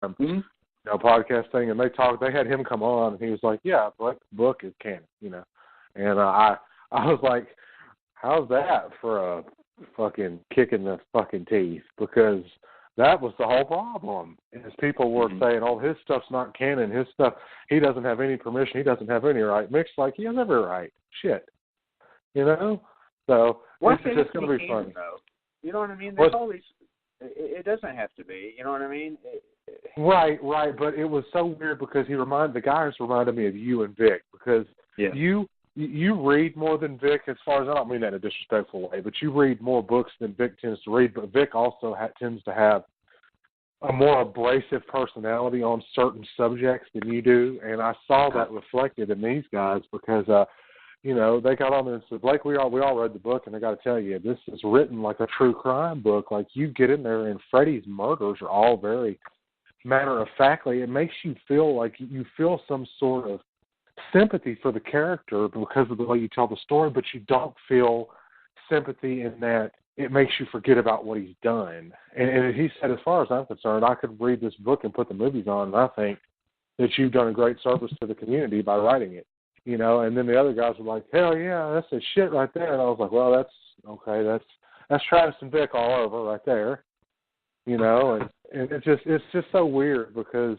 Mm-hmm. Podcast thing, and they had him come on, and he was like, yeah, the book is canon, and I was like, how's that for a fucking kick in the fucking teeth? Because that was the whole problem, is people were saying, oh, his stuff's not canon, his stuff, he doesn't have any permission, he doesn't have any right. Mick's like, he has every right. Shit. So it's just going to be fun. Though? You know what I mean? There's always, it doesn't have to be, you know what I mean? Right, but it was so weird because the guys reminded me of you and Vic, because you read more than Vic, as far as, I don't mean that in a disrespectful way, but you read more books than Vic tends to read, but Vic also tends to have a more abrasive personality on certain subjects than you do, and I saw that reflected in these guys because, they got on there and said, Blake, we all read the book, and I got to tell you, this is written like a true crime book. Like, you get in there, and Freddie's murders are all very matter-of-factly. It makes you feel like you feel some sort of sympathy for the character because of the way you tell the story, but you don't feel sympathy in that it makes you forget about what he's done. And he said, as far as I'm concerned, I could read this book and put the movies on, and I think that you've done a great service to the community by writing it. And then the other guys were like, hell yeah, that's the shit right there. And I was like, well, that's okay. That's Travis and Vic all over right there. And it's just so weird because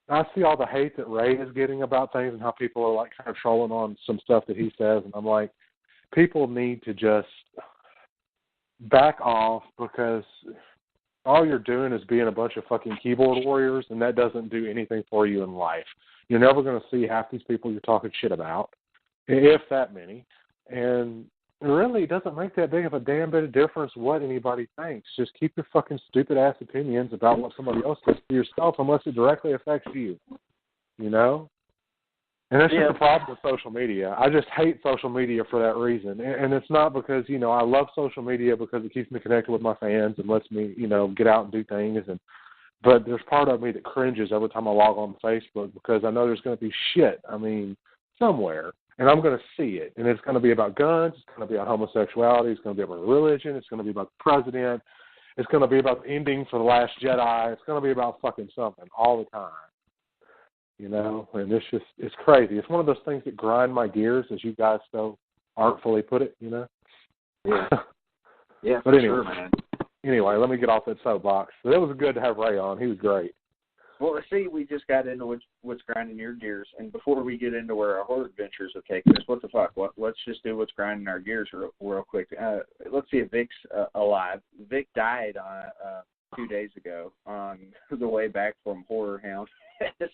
I see all the hate that Ray is getting about things and how people are like kind of trolling on some stuff that he says, and I'm like, people need to just back off, because all you're doing is being a bunch of fucking keyboard warriors, and that doesn't do anything for you in life. You're never going to see half these people you're talking shit about, if that many. And really, it doesn't make that big of a damn bit of difference what anybody thinks. Just keep your fucking stupid ass opinions about what somebody else does to yourself, unless it directly affects you. And that's just the problem with social media. I just hate social media for that reason. And it's not because, I love social media because it keeps me connected with my fans and lets me, get out and do things. But there's part of me that cringes every time I log on Facebook because I know there's going to be shit, somewhere. And I'm going to see it. And it's going to be about guns. It's going to be about homosexuality. It's going to be about religion. It's going to be about the president. It's going to be about the ending for The Last Jedi. It's going to be about fucking something all the time. And it's crazy. It's one of those things that grind my gears, as you guys so artfully put it, Yeah. But anyway, sure, man. Anyway, let me get off that soapbox. So it was good to have Ray on. He was great. Well, see, we just got into what's grinding your gears, and before we get into where our horror adventures have taken us, what the fuck? Let's just do what's grinding our gears real quick. Let's see if Vic's alive. Vic died 2 days ago on the way back from Horror Hound.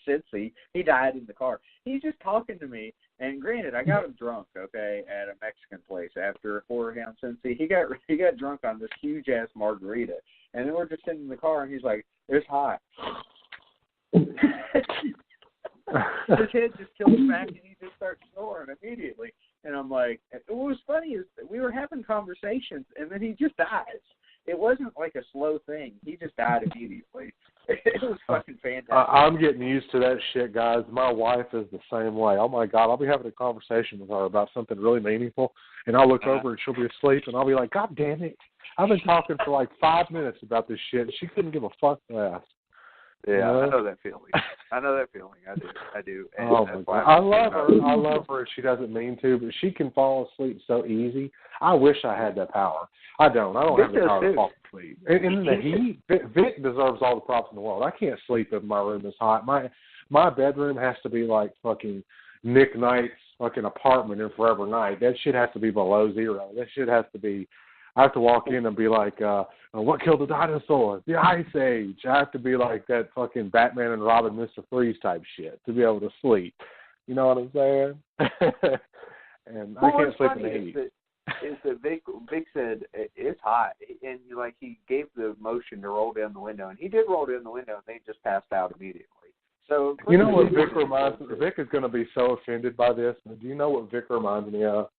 Cincy. He died in the car. He's just talking to me, and granted, I got him drunk, okay, at a Mexican place after Horror Hound Cincy. He got drunk on this huge ass margarita, and then we're just sitting in the car, and he's like, "It's hot." His head just tilts back, and he just starts snoring immediately. And I'm like, what was funny is that we were having conversations, and then he just dies. It wasn't like a slow thing. He just died immediately. It was fucking fantastic. I'm getting used to that shit, guys. My wife is the same way. Oh, my God. I'll be having a conversation with her about something really meaningful, and I'll look over, and she'll be asleep, and I'll be like, God damn it. I've been talking for like 5 minutes about this shit, and she couldn't give a fuck less. Yeah, I know that feeling. I do. And oh my God. I love her. She doesn't mean to, but she can fall asleep so easy. I wish I had that power. I don't have the power to fall asleep. And in the heat, Vic deserves all the props in the world. I can't sleep if my room is hot. My bedroom has to be like fucking Nick Knight's fucking apartment in Forever Night. That shit has to be below zero. That shit has to be. I have to walk in and be like, what killed the dinosaurs? The Ice Age. I have to be like that fucking Batman and Robin, Mr. Freeze type shit to be able to sleep. You know what I'm saying? And I can't sleep in the heat. Is that Vic said it's hot, and he gave the motion to roll down the window, and he did roll down the window, and they just passed out immediately. So you know what Vic reminds me? Vic is going to be so offended by this. Do you know what Vic reminds me of?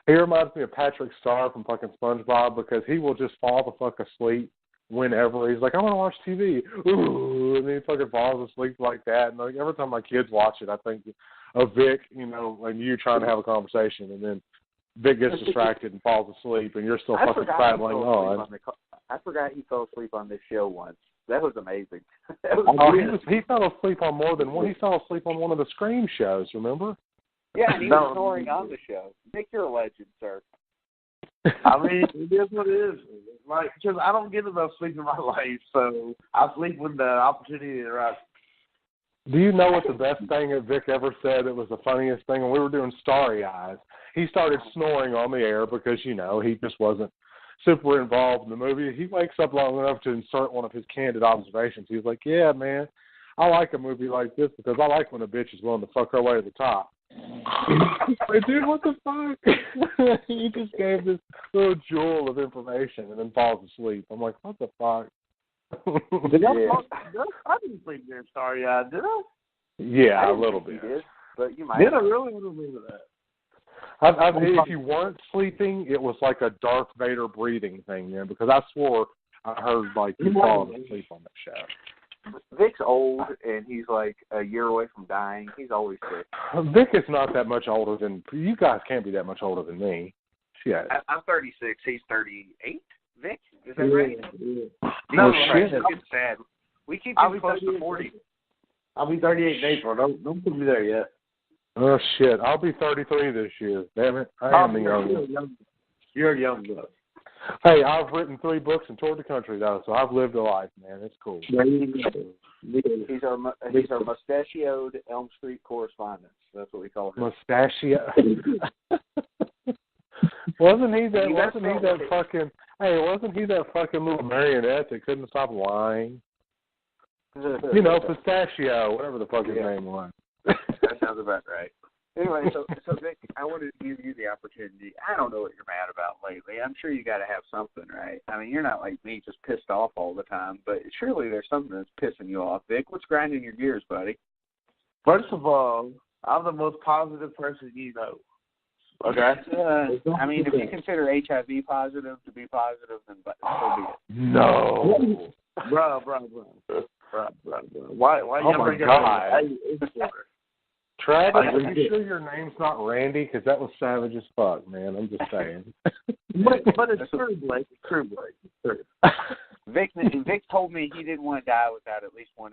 He reminds me of Patrick Star from fucking SpongeBob because he will just fall the fuck asleep whenever. He's like, I want to watch TV. Ooh, and then he fucking falls asleep like that. And every time my kids watch it, I think of Vic, and you trying to have a conversation, and then Vic gets distracted and falls asleep, and you're still fucking prattling on. I forgot he fell asleep on this show once. That was amazing. That was he fell asleep on more than one. He fell asleep on one of the Scream shows, remember? Yeah, and he was snoring on the show. Nick, you're a legend, sir. I mean, it is what it is. Like, because I don't get enough sleep in my life, so I sleep when the opportunity arises. Do you know what the best thing that Vic ever said? It was the funniest thing. When we were doing Starry Eyes, he started snoring on the air because, he just wasn't super involved in the movie. He wakes up long enough to insert one of his candid observations. He was like, yeah, man, I like a movie like this because I like when a bitch is willing to fuck her way to the top. Like, dude, what the fuck? He just gave this little jewel of information and then falls asleep. I'm like, what the fuck? I didn't sleep there, Starry Eyed, did I? Yeah, a little bit. Did, but you might. Did I really remember that? If you weren't sleeping, it was like a Darth Vader breathing thing, man, because I swore I heard, like, you falling asleep on that show. Vic's old, and he's, like, a year away from dying. He's always sick. Vic is not that much older than... You guys can't be that much older than me. Shit. I'm 36. He's 38, Vic? Is that right? Yeah. No, shit. It's getting sad. We keep getting close to 40. I'll be 38 in April. Don't put me there yet. Oh, shit. I'll be 33 this year. Damn it. I am the youngest. You're a young buck. Hey, I've written 3 books and toured the country, though, so I've lived a life, man. It's cool. He's our mustachioed Elm Street correspondent. That's what we call him. Mustachio. Wasn't he that fucking little marionette that couldn't stop lying? Pistachio, whatever the fuck his name was. That sounds about right. Anyway, so Vic, I wanted to give you the opportunity. I don't know what you're mad about lately. I'm sure you got to have something, right? I mean, you're not like me, just pissed off all the time. But surely there's something that's pissing you off, Vic. What's grinding your gears, buddy? First of all, I'm the most positive person you know. Okay. I mean, if you consider HIV positive to be positive, then so be it. No. Bro. Why oh, my God. Travis, are you sure your name's not Randy? Because that was savage as fuck, man. I'm just saying. but it's true, Blake. It's true, Blake. It's true. Vic told me he didn't want to die without at least one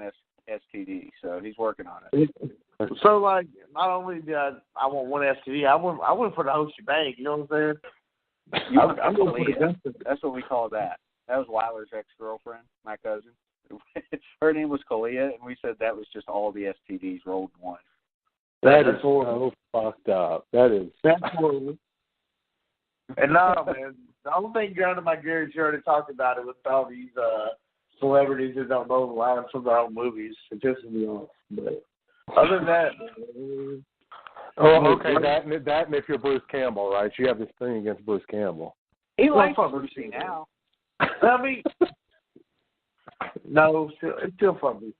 STD, so he's working on it. So, like, not only did I want one STD, I went for the whole shebang. You know what I'm saying? That's what we call that. That was Weiler's ex-girlfriend, my cousin. Her name was Kalia, and we said that was just all the STDs rolled in one. That is so fucked up. That's horrible. And no, man, the only thing grinding my gears you already talked about it with all these celebrities that don't know the lines from their own movies. It pisses me off. But other than that, man, okay, that and if you're Bruce Campbell, right? You have this thing against Bruce Campbell. He likes Brucey now. I mean, no, it's still fun.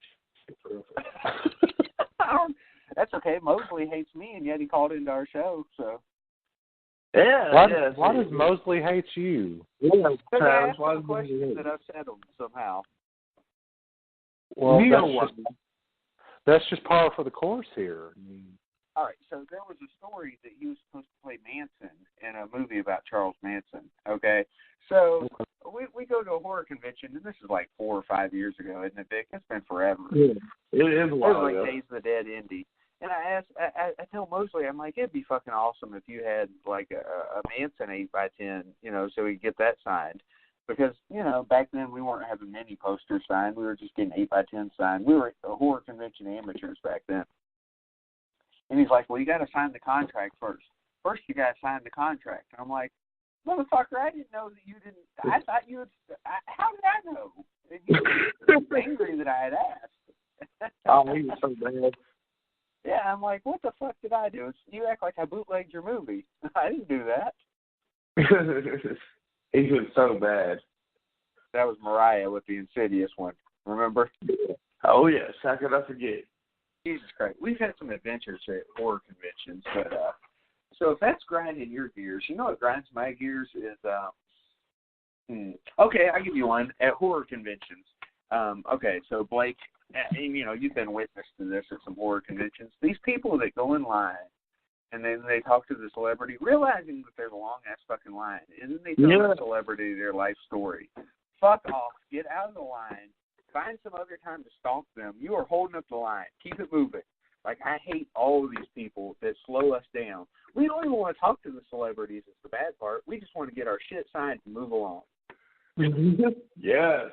That's okay. Mosley hates me, and yet he called into our show. So yeah. Why does Mosley hate you? Yeah, I asked some questions that upset him somehow. Well, that's just par for the course here. All right, so there was a story that he was supposed to play Manson in a movie about Charles Manson, okay? So we go to a horror convention, and this is like 4 or 5 years ago, isn't it, Vic? It's been forever. Yeah, it is a while ago. It was like Days of the Dead Indy. And I tell Mosley, I'm like, it'd be fucking awesome if you had like a Manson 8x10, so we could get that signed. Because, back then we weren't having many posters signed. We were just getting 8x10 signed. We were a horror convention amateurs back then. And he's like, well, you got to sign the contract first. First, you got to sign the contract. And I'm like, motherfucker, I didn't know that you didn't. I thought you would. How did I know? And you were angry that I had asked. Oh, he was so bad. Yeah, I'm like, what the fuck did I do? You act like I bootlegged your movie. I didn't do that. He was so bad. That was Mariah with the Insidious one. Remember? Oh, yes. How could I forget? Jesus Christ. We've had some adventures at horror conventions, but so if that's grinding your gears, you know what grinds my gears is okay, I'll give you one. At horror conventions. Okay, so Blake, you've been witness to this at some horror conventions. These people that go in line and then they talk to the celebrity, realizing that there's a long-ass fucking line, and then they tell the celebrity their life story. Fuck off. Get out of the line. Find some other time to stalk them. You are holding up the line. Keep it moving. Like, I hate all of these people that slow us down. We don't even want to talk to the celebrities. It's the bad part. We just want to get our shit signed and move along. Yes.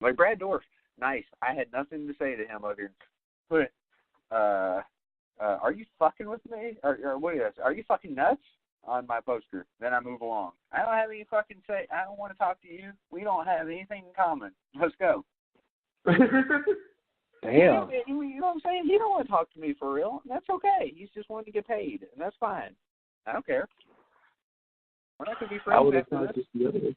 Like Brad Dourif, nice. I had nothing to say to him other than, are you fucking with me? Or what is this? Are you fucking nuts? On my poster. Then I move along. I don't have any fucking say. I don't want to talk to you. We don't have anything in common. Let's go. Damn. You know what I'm saying? You don't want to talk to me for real. That's okay. He's just wanting to get paid, and that's fine. I don't care. We're not going to be friends after this.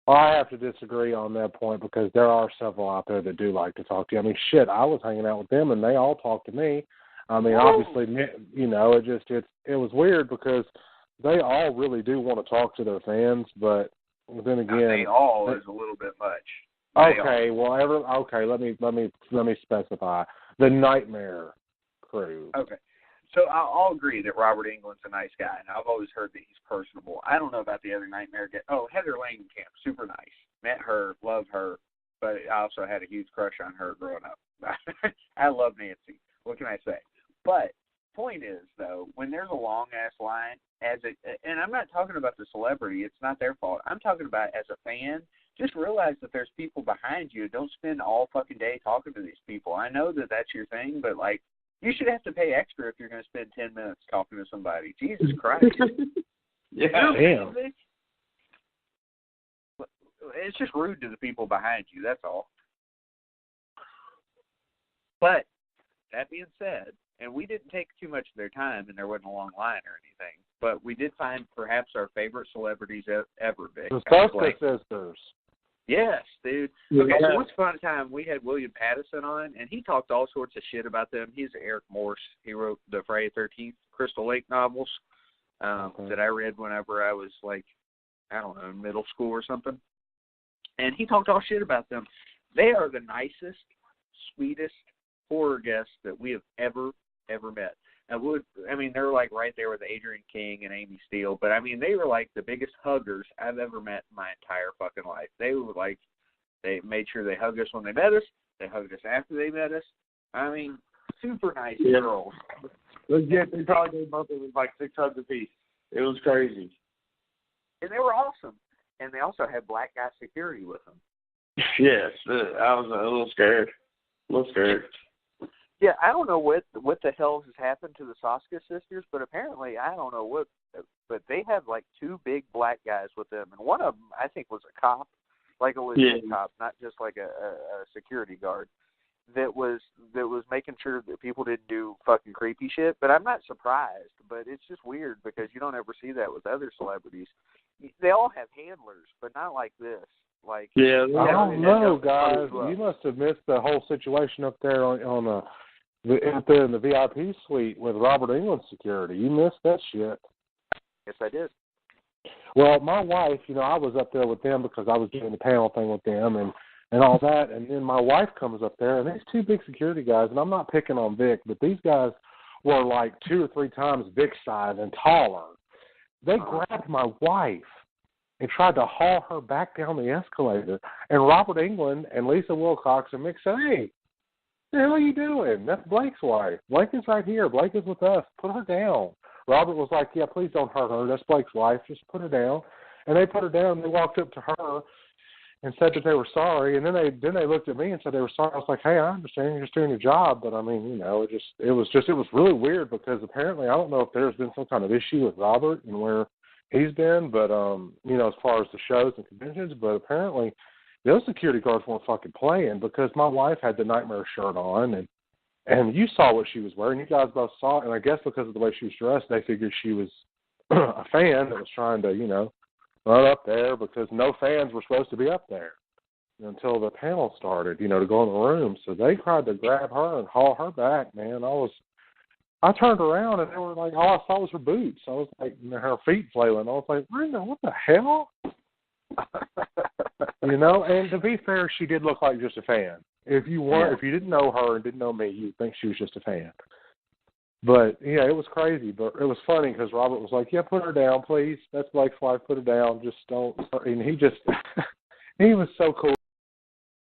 Well, I have to disagree on that point because there are several out there that do like to talk to you. I mean, shit, I was hanging out with them, and they all talk to me. I mean, obviously, you know, it was weird because they all really do want to talk to their fans, but then again, they all is a little bit much. Okay, let me specify the Nightmare crew. Okay, so I'll agree that Robert Englund's a nice guy, and I've always heard that he's personable. I don't know about the other Nightmare guy. Oh, Heather Langenkamp, super nice. Met her, love her, but I also had a huge crush on her growing up. I love Nancy. What can I say? But point is, though, when there's a long-ass line, and I'm not talking about the celebrity, it's not their fault. I'm talking about as a fan, just realize that there's people behind you. Don't spend all fucking day talking to these people. I know that that's your thing, but, like, you should have to pay extra if you're going to spend 10 minutes talking to somebody. Jesus Christ. Yeah, damn. It's just rude to the people behind you, that's all. But, that being said, and we didn't take too much of their time, and there wasn't a long line or anything, but we did find perhaps our favorite celebrities ever, Vic. The Soska sisters. Yes, dude. Okay, so once upon a time, we had William Pattison on, and he talked all sorts of shit about them. He's Eric Morse. He wrote the Friday the 13th Crystal Lake novels that I read whenever I was, like, I don't know, in middle school or something. And he talked all shit about them. They are the nicest, sweetest horror guests that we have ever met. I mean, they're like right there with Adrian King and Amy Steele, but I mean, they were like the biggest huggers I've ever met in my entire fucking life. They were like, they made sure they hugged us when they met us. They hugged us after they met us. I mean, super nice girls. Yeah, they probably did both of them like 6 hugs apiece. It was crazy. And they were awesome. And they also had black guy security with them. Yes, I was a little scared. Yeah, I don't know what the hell has happened to the Soska sisters, but apparently I don't know what, but they have like 2 big black guys with them, and one of them I think was a cop, like a legit cop, not just like a security guard that was making sure that people didn't do fucking creepy shit. But I'm not surprised, but it's just weird because you don't ever see that with other celebrities. They all have handlers, but not like this. Like, yeah, I don't know, guys. You must have missed the whole situation up there up there in the VIP suite with Robert Englund's security. You missed that shit. Yes, I did. Well, my wife, you know, I was up there with them because I was doing the panel thing with them and all that, and then my wife comes up there, and there's 2 big security guys, and I'm not picking on Vic, but these guys were like 2 or 3 times Vic's size and taller. They grabbed my wife and tried to haul her back down the escalator. And Robert Englund and Lisa Wilcox and Mick said, "Hey, what the hell are you doing? That's Blake's wife. Blake is right here. Blake is with us. Put her down." Robert was like, "Yeah, please don't hurt her. That's Blake's wife. Just put her down." And they put her down, and they walked up to her and said that they were sorry. And then they looked at me and said they were sorry. I was like, "Hey, I understand you're just doing your job, but I mean, you know, it was really weird because apparently I don't know if there's been some kind of issue with Robert and where he's been, but you know, as far as the shows and conventions, but apparently those security guards weren't fucking playing because my wife had the Nightmare shirt on, and you saw what she was wearing. You guys both saw it, and I guess because of the way she was dressed, they figured she was a fan that was trying to, you know, run up there because no fans were supposed to be up there until the panel started, you know, to go in the room. So they tried to grab her and haul her back, man. I turned around, and they were like, all I saw was her boots. I was like, her feet flailing. I was like, Brenda, what the hell? You know, and to be fair, she did look like just a fan. If you didn't know her and didn't know me, you'd think she was just a fan. But, yeah, it was crazy. But it was funny because Robert was like, yeah, put her down, please. That's Blake's wife. Put her down. Just don't. And he just, he was so cool.